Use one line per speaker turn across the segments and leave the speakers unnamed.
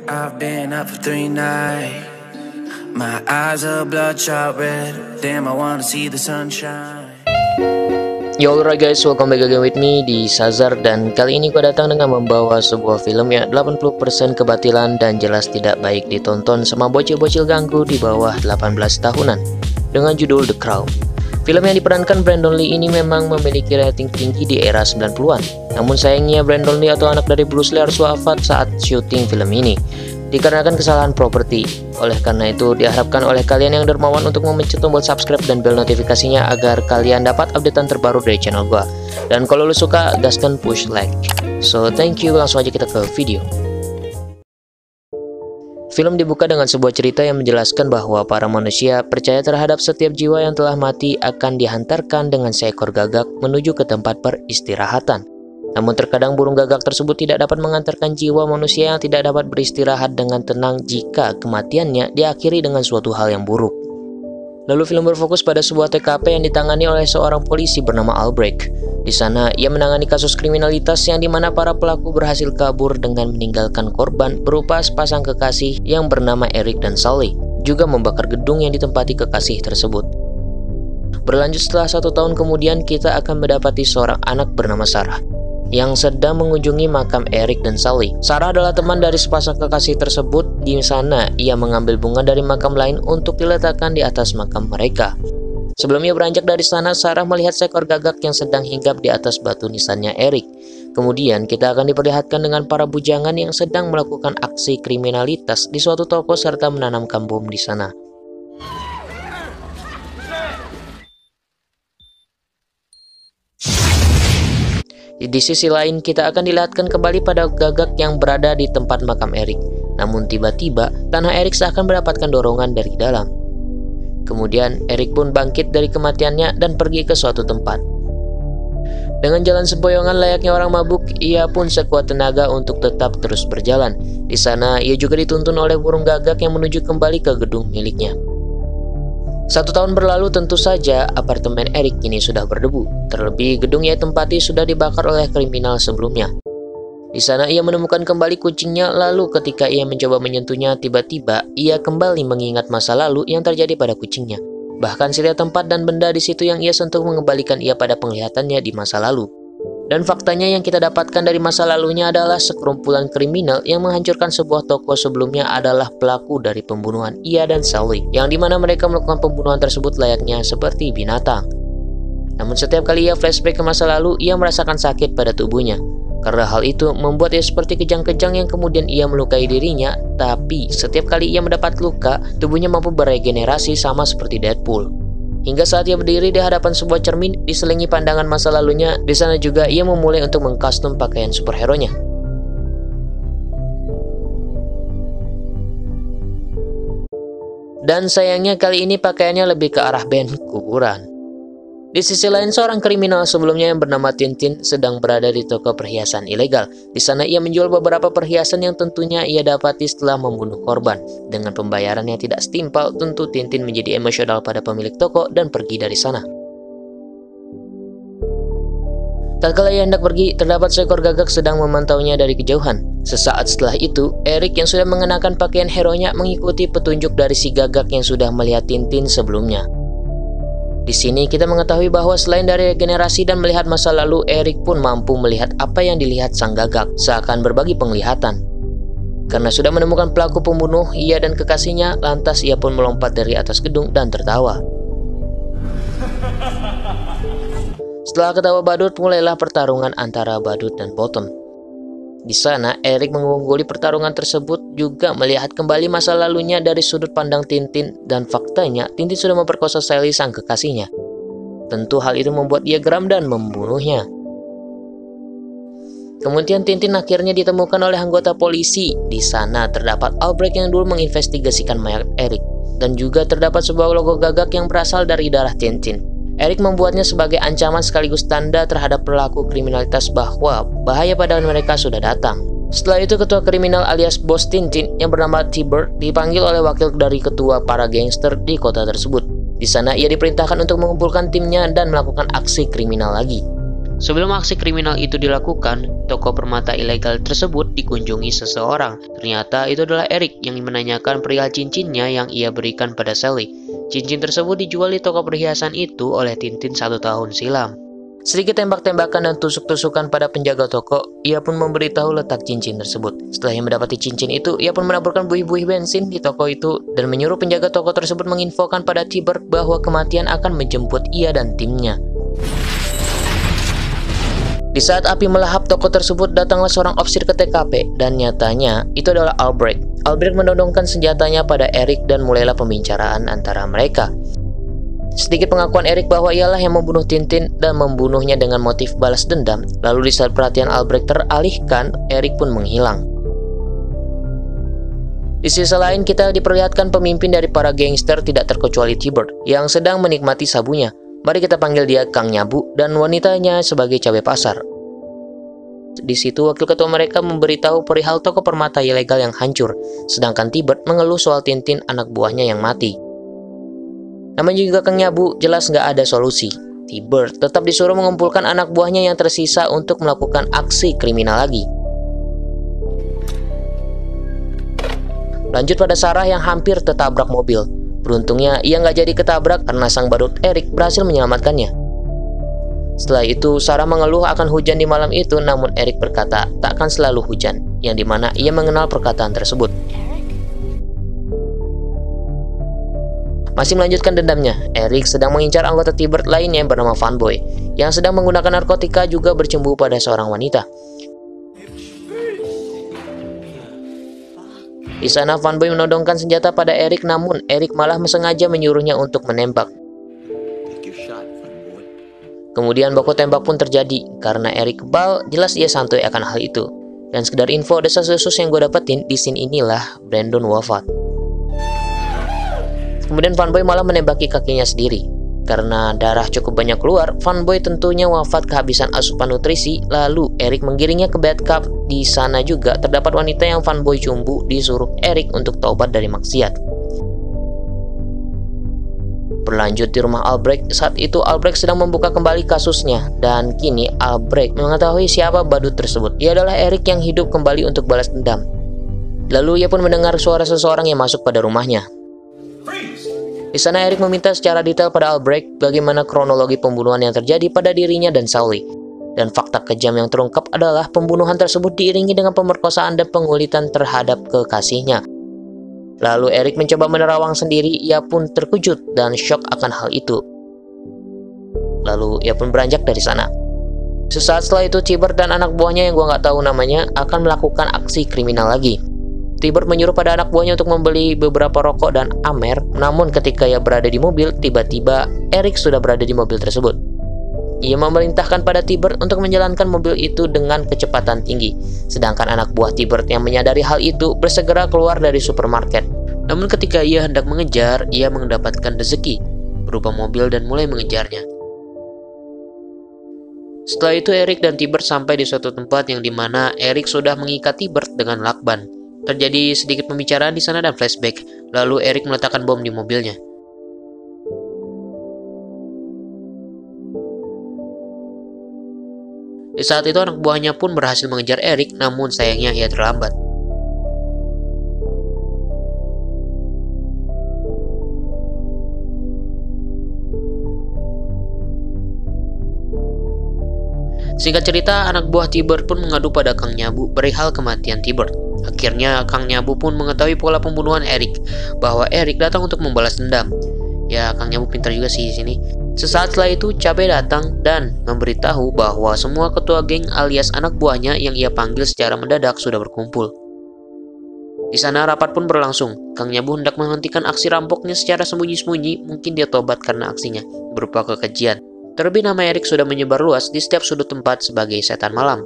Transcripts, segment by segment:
I've been up for 3 nights. My eyes are bloodshot red. Damn, I wanna see the sunshine.
Yo alright guys, welcome back again with me di Sazar. Dan kali ini gue datang dengan membawa sebuah film yang 80% kebatilan dan jelas tidak baik ditonton sama bocil-bocil ganggu di bawah 18 tahunan, dengan judul The Crown. Film yang diperankan Brandon Lee ini memang memiliki rating tinggi di era 90-an. Namun sayangnya Brandon Lee atau anak dari Bruce Lee harus wafat saat syuting film ini dikarenakan kesalahan properti. Oleh karena itu diharapkan oleh kalian yang dermawan untuk memencet tombol subscribe dan bel notifikasinya agar kalian dapat updatean terbaru dari channel gua. Dan kalau lu suka, gaskan push like. So thank you, langsung aja kita ke video. Film dibuka dengan sebuah cerita yang menjelaskan bahwa para manusia percaya terhadap setiap jiwa yang telah mati akan dihantarkan dengan seekor gagak menuju ke tempat peristirahatan. Namun terkadang burung gagak tersebut tidak dapat mengantarkan jiwa manusia yang tidak dapat beristirahat dengan tenang jika kematiannya diakhiri dengan suatu hal yang buruk. Lalu film berfokus pada sebuah TKP yang ditangani oleh seorang polisi bernama Albrecht. Di sana, ia menangani kasus kriminalitas yang dimana para pelaku berhasil kabur dengan meninggalkan korban berupa sepasang kekasih yang bernama Eric dan Sally, juga membakar gedung yang ditempati kekasih tersebut. Berlanjut setelah 1 tahun kemudian, kita akan mendapati seorang anak bernama Sarah yang sedang mengunjungi makam Eric dan Sally. Sarah adalah teman dari sepasang kekasih tersebut. Di sana, ia mengambil bunga dari makam lain untuk diletakkan di atas makam mereka. Sebelum ia beranjak dari sana, Sarah melihat seekor gagak yang sedang hinggap di atas batu nisannya Eric. Kemudian, kita akan diperlihatkan dengan para bujangan yang sedang melakukan aksi kriminalitas di suatu toko serta menanamkan bom di sana. Di sisi lain, kita akan dilihatkan kembali pada gagak yang berada di tempat makam Eric. Namun tiba-tiba, tanah Eric seakan mendapatkan dorongan dari dalam. Kemudian, Eric pun bangkit dari kematiannya dan pergi ke suatu tempat. Dengan jalan sempoyongan layaknya orang mabuk, ia pun sekuat tenaga untuk tetap terus berjalan. Di sana, ia juga dituntun oleh burung gagak yang menuju kembali ke gedung miliknya. 1 tahun berlalu, tentu saja apartemen Eric kini sudah berdebu. Terlebih, gedung yang tempati sudah dibakar oleh kriminal sebelumnya. Di sana ia menemukan kembali kucingnya, lalu ketika ia mencoba menyentuhnya, tiba-tiba ia kembali mengingat masa lalu yang terjadi pada kucingnya. Bahkan setiap tempat dan benda di situ yang ia sentuh mengembalikan ia pada penglihatannya di masa lalu. Dan faktanya yang kita dapatkan dari masa lalunya adalah sekerumpulan kriminal yang menghancurkan sebuah toko sebelumnya adalah pelaku dari pembunuhan ia dan Sally, yang dimana mereka melakukan pembunuhan tersebut layaknya seperti binatang. Namun setiap kali ia flashback ke masa lalu, ia merasakan sakit pada tubuhnya. Karena hal itu membuat ia seperti kejang-kejang yang kemudian ia melukai dirinya, tapi setiap kali ia mendapat luka, tubuhnya mampu beregenerasi sama seperti Deadpool. Hingga saat ia berdiri di hadapan sebuah cermin, diselingi pandangan masa lalunya, di sana juga ia memulai untuk mengkostum pakaian superhero-nya. Dan sayangnya kali ini pakaiannya lebih ke arah band kuburan. Di sisi lain, seorang kriminal sebelumnya yang bernama Tintin sedang berada di toko perhiasan ilegal. Di sana ia menjual beberapa perhiasan yang tentunya ia dapati setelah membunuh korban. Dengan pembayaran yang tidak setimpal, tentu Tintin menjadi emosional pada pemilik toko dan pergi dari sana. Tatkala ia hendak pergi, terdapat seekor gagak sedang memantaunya dari kejauhan. Sesaat setelah itu, Eric yang sudah mengenakan pakaian hero-nya mengikuti petunjuk dari si gagak yang sudah melihat Tintin sebelumnya. Di sini kita mengetahui bahwa selain dari regenerasi dan melihat masa lalu, Eric pun mampu melihat apa yang dilihat sang gagak, seakan berbagi penglihatan. Karena sudah menemukan pelaku pembunuh, ia dan kekasihnya, lantas ia pun melompat dari atas gedung dan tertawa. Setelah ketawa badut, mulailah pertarungan antara badut dan Bottom. Di sana, Eric mengungguli pertarungan tersebut, juga melihat kembali masa lalunya dari sudut pandang Tintin, dan faktanya Tintin sudah memperkosa Sally sang kekasihnya. Tentu hal itu membuat dia geram dan membunuhnya. Kemudian Tintin akhirnya ditemukan oleh anggota polisi. Di sana terdapat Albrecht yang dulu menginvestigasikan mayat Eric, dan juga terdapat sebuah logo gagak yang berasal dari darah Tintin. Eric membuatnya sebagai ancaman sekaligus tanda terhadap pelaku kriminalitas bahwa bahaya pada mereka sudah datang. Setelah itu ketua kriminal alias bos Tintin yang bernama T-Bird dipanggil oleh wakil dari ketua para gangster di kota tersebut. Di sana ia diperintahkan untuk mengumpulkan timnya dan melakukan aksi kriminal lagi. Sebelum aksi kriminal itu dilakukan, toko permata ilegal tersebut dikunjungi seseorang. Ternyata itu adalah Eric yang menanyakan perihal cincinnya yang ia berikan pada Sally. Cincin tersebut dijual di toko perhiasan itu oleh Tintin 1 tahun silam. Sedikit tembak-tembakan dan tusuk-tusukan pada penjaga toko, ia pun memberitahu letak cincin tersebut. Setelah ia mendapati cincin itu, ia pun menaburkan buih-buih bensin di toko itu dan menyuruh penjaga toko tersebut menginfokan pada T-Bird bahwa kematian akan menjemput ia dan timnya. Di saat api melahap toko tersebut, datanglah seorang ofisir ke TKP dan nyatanya itu adalah Albrecht. Albrecht menodongkan senjatanya pada Eric dan mulailah pembicaraan antara mereka. Sedikit pengakuan Eric bahwa ialah yang membunuh Tintin dan membunuhnya dengan motif balas dendam. Lalu di saat perhatian Albrecht teralihkan, Eric pun menghilang. Di sisi lain, kita diperlihatkan pemimpin dari para gangster tidak terkecuali T-Bird yang sedang menikmati sabunya. Mari kita panggil dia Kang Nyabu dan wanitanya sebagai cabai pasar. Di situ wakil ketua mereka memberitahu perihal toko permata ilegal yang hancur, sedangkan T-Bird mengeluh soal Tintin anak buahnya yang mati. Namanya juga Kang Nyabu, jelas nggak ada solusi. T-Bird tetap disuruh mengumpulkan anak buahnya yang tersisa untuk melakukan aksi kriminal lagi. Lanjut pada Sarah yang hampir tertabrak mobil. Beruntungnya ia nggak jadi ketabrak karena sang badut Eric berhasil menyelamatkannya. Setelah itu Sarah mengeluh akan hujan di malam itu, namun Eric berkata tak akan selalu hujan, yang dimana ia mengenal perkataan tersebut. Masih melanjutkan dendamnya, Eric sedang mengincar anggota T-Bird lainnya yang bernama Fanboy, yang sedang menggunakan narkotika juga bercemburu pada seorang wanita. Di sana Fanboy menodongkan senjata pada Eric, namun Eric malah sengaja menyuruhnya untuk menembak. Kemudian baku tembak pun terjadi. Karena Eric kebal, jelas ia santuy akan hal itu. Dan sekedar info desas-desus yang gue dapetin, di scene inilah Brandon wafat. Kemudian Fanboy malah menembaki kakinya sendiri. Karena darah cukup banyak keluar, Fanboy tentunya wafat kehabisan asupan nutrisi. Lalu Eric menggiringnya ke bathtub. Di sana juga terdapat wanita yang Fanboy cumbu, disuruh Eric untuk taubat dari maksiat. Berlanjut di rumah Albrecht, saat itu Albrecht sedang membuka kembali kasusnya. Dan kini Albrecht mengetahui siapa badut tersebut. Ia adalah Eric yang hidup kembali untuk balas dendam. Lalu ia pun mendengar suara seseorang yang masuk pada rumahnya. Di sana Eric meminta secara detail pada Albrecht bagaimana kronologi pembunuhan yang terjadi pada dirinya dan Sally. Dan fakta kejam yang terungkap adalah pembunuhan tersebut diiringi dengan pemerkosaan dan pengulitan terhadap kekasihnya. Lalu Eric mencoba menerawang sendiri, ia pun terkejut dan syok akan hal itu. Lalu ia pun beranjak dari sana. Sesaat setelah itu T-Bird dan anak buahnya yang gua nggak tahu namanya akan melakukan aksi kriminal lagi. T-Bird menyuruh pada anak buahnya untuk membeli beberapa rokok dan Amer, namun ketika ia berada di mobil, tiba-tiba Eric sudah berada di mobil tersebut. Ia memerintahkan pada T-Bird untuk menjalankan mobil itu dengan kecepatan tinggi, sedangkan anak buah T-Bird yang menyadari hal itu bersegera keluar dari supermarket. Namun ketika ia hendak mengejar, ia mendapatkan rezeki berupa mobil dan mulai mengejarnya. Setelah itu Eric dan T-Bird sampai di suatu tempat yang dimana Eric sudah mengikat T-Bird dengan lakban. Terjadi sedikit pembicaraan di sana dan flashback. Lalu Eric meletakkan bom di mobilnya. Di saat itu anak buahnya pun berhasil mengejar Eric, namun sayangnya ia terlambat. Singkat cerita, anak buah T-Bird pun mengadu pada Kang Nyabu perihal kematian T-Bird. Akhirnya Kang Nyabu pun mengetahui pola pembunuhan Eric, bahwa Eric datang untuk membalas dendam. Ya, Kang Nyabu pintar juga sih di sini. Sesaat setelah itu, Cabe datang dan memberitahu bahwa semua ketua geng alias anak buahnya yang ia panggil secara mendadak sudah berkumpul. Di sana rapat pun berlangsung. Kang Nyabu hendak menghentikan aksi rampoknya secara sembunyi-sembunyi, mungkin dia tobat karena aksinya berupa kekejian. Terlebih nama Eric sudah menyebar luas di setiap sudut tempat sebagai setan malam.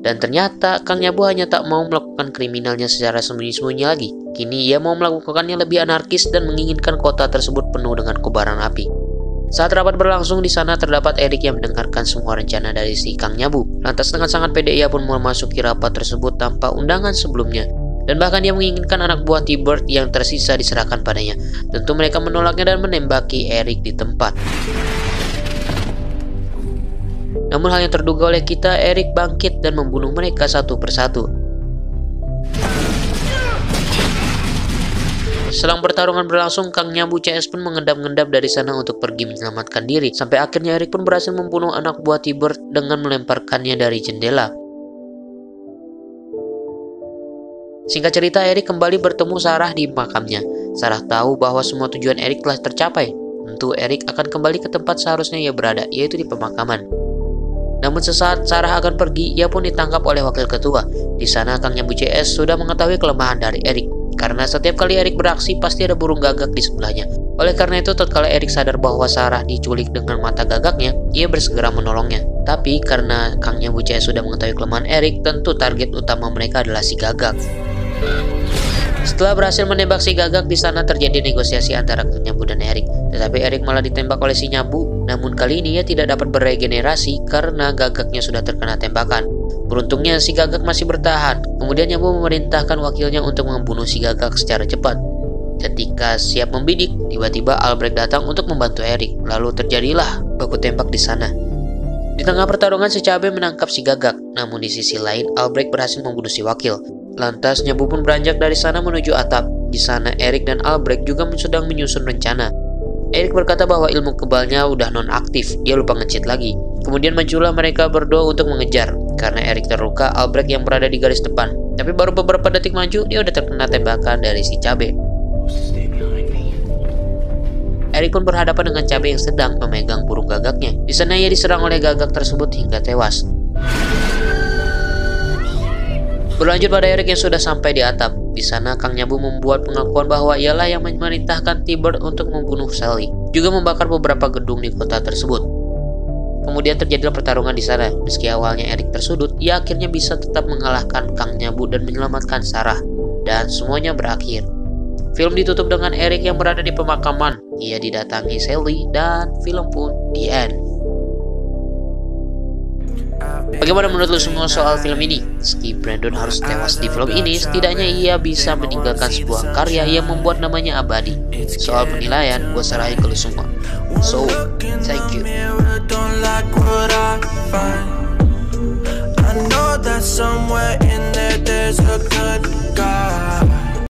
Dan ternyata Kang Nyabu hanya tak mau melakukan kriminalnya secara sembunyi-sembunyi lagi. Kini ia mau melakukannya lebih anarkis dan menginginkan kota tersebut penuh dengan kobaran api. Saat rapat berlangsung, di sana terdapat Eric yang mendengarkan semua rencana dari si Kang Nyabu. Lantas dengan sangat pede ia pun memasuki rapat tersebut tanpa undangan sebelumnya. Dan bahkan dia menginginkan anak buah T-Bird yang tersisa diserahkan padanya. Tentu mereka menolaknya dan menembaki Eric di tempat. Namun hal yang terduga oleh kita, Eric bangkit dan membunuh mereka satu persatu. Selang pertarungan berlangsung, Kang Nyabu CS pun mengendap-endap dari sana untuk pergi menyelamatkan diri. Sampai akhirnya Eric pun berhasil membunuh anak buah T-Bird dengan melemparkannya dari jendela. Singkat cerita, Eric kembali bertemu Sarah di makamnya. Sarah tahu bahwa semua tujuan Eric telah tercapai. Tentu Eric akan kembali ke tempat seharusnya ia berada, yaitu di pemakaman. Namun sesaat Sarah akan pergi, ia pun ditangkap oleh wakil ketua. Di sana Kang Nyabu CS sudah mengetahui kelemahan dari Eric. Karena setiap kali Eric beraksi, pasti ada burung gagak di sebelahnya. Oleh karena itu, tatkala Eric sadar bahwa Sarah diculik dengan mata gagaknya, ia bersegera menolongnya. Tapi karena Kang Nyabu CS sudah mengetahui kelemahan Eric, tentu target utama mereka adalah si gagak. Setelah berhasil menembak si gagak, di sana terjadi negosiasi antara Kang Nyabu dan Eric. Tetapi Eric malah ditembak oleh si Nyabu. Namun kali ini ia tidak dapat beregenerasi karena gagaknya sudah terkena tembakan. Beruntungnya si gagak masih bertahan. Kemudian Nyabu memerintahkan wakilnya untuk membunuh si gagak secara cepat. Ketika siap membidik, tiba-tiba Albrecht datang untuk membantu Eric. Lalu terjadilah baku tembak di sana. Di tengah pertarungan, si cabe menangkap si gagak. Namun di sisi lain, Albrecht berhasil membunuh si wakil. Lantas Nyabu pun beranjak dari sana menuju atap. Di sana Eric dan Albrecht juga sedang menyusun rencana. Eric berkata bahwa ilmu kebalnya udah non-aktif, dia lupa nge-cheat lagi. Kemudian majulah mereka berdua untuk mengejar. Karena Eric terluka, Albrecht yang berada di garis depan. Tapi baru beberapa detik maju, dia udah terkena tembakan dari si cabe. Eric pun berhadapan dengan cabe yang sedang memegang burung gagaknya. Di sana ia diserang oleh gagak tersebut hingga tewas. Berlanjut pada Eric yang sudah sampai di atap. Di sana Kang Nyabu membuat pengakuan bahwa ialah yang memerintahkan T-Bird untuk membunuh Sally, juga membakar beberapa gedung di kota tersebut. Kemudian terjadilah pertarungan di sana. Meski awalnya Eric tersudut, ia akhirnya bisa tetap mengalahkan Kang Nyabu dan menyelamatkan Sarah. Dan semuanya berakhir. Film ditutup dengan Eric yang berada di pemakaman. Ia didatangi Sally dan film pun the end. Bagaimana menurut lu semua soal film ini? Meski Brandon harus tewas di film ini, setidaknya ia bisa meninggalkan sebuah karya yang membuat namanya abadi. Soal penilaian, gue serahin ke lu semua. So, thank you.